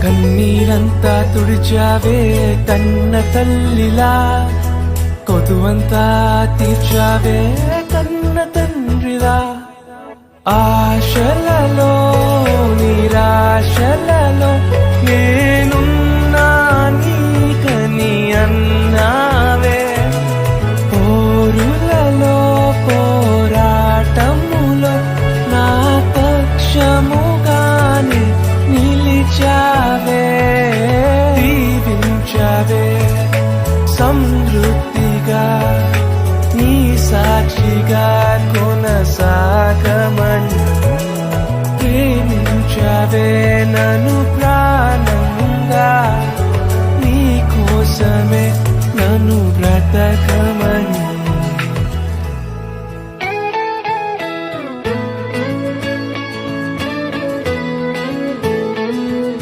కన్నీరంతా తుడిచావే కన్న తల్లిలా, కొదువంతా తీర్చావే కన్న తండ్రిలా. ఆశలలో నిరాశలలో నేనున్నా నీకని అన్నావే, పోరులలో పోరాటములో నా పక్షముగానే నిలిచావే. దీవించావే సమృద్ధిగా నీ సాక్షిగా